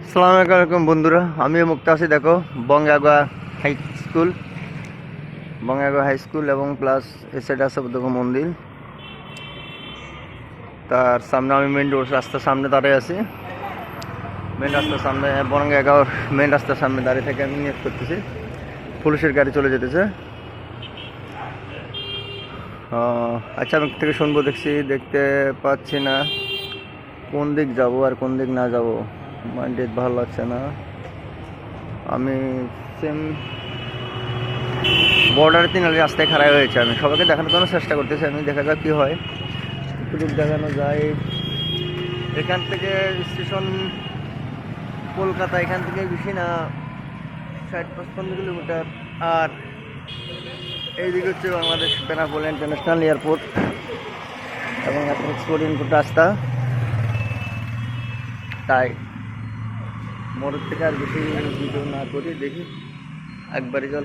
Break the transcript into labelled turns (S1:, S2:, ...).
S1: আসসালামু আলাইকুম বন্ধুরা, আমিও মুক্ত আছি। দেখো বঙ্গাগা হাই স্কুল, বঙ্গাগা হাই স্কুল এবং প্লাস এ সাইড আছে দেখো মন্দির। তার সামনে আমি মেন রোড রাস্তার সামনে দাঁড়িয়ে আছি। মেন রাস্তার সামনে বঙ্গাগাঁওর মেন রাস্তার সামনে দাঁড়িয়ে থেকে আমি নিয়োগ করতেছি। পুলিশের গাড়ি চলে যেতেছে। আচ্ছা, আমি থেকে শুনবো, দেখতে পাচ্ছি না কোন দিক যাব আর কোন দিক না যাব। মাইন্ডেড ভালো লাগছে না। আমি সেম বর্ডার 3 রাস্তায় খাড়া হয়েছে। আমি সবাইকে দেখানোর জন্য চেষ্টা করতেছি। আমি দেখা যাক কী হয়, কতটুকু দেখানো যায়। এখান থেকে স্টেশন কলকাতা, এখান থেকে বেশি না 60-55 কিলোমিটার। আর এইদিকে হচ্ছে বাংলাদেশ বেনাপোল ইন্টারন্যাশনাল এয়ারপোর্ট এবং এক্সপোর্ট ইনপুট রাস্তা। তাই মোড়ের থেকে আর বেশি ভিডিও না করি, দেখি একবারই জল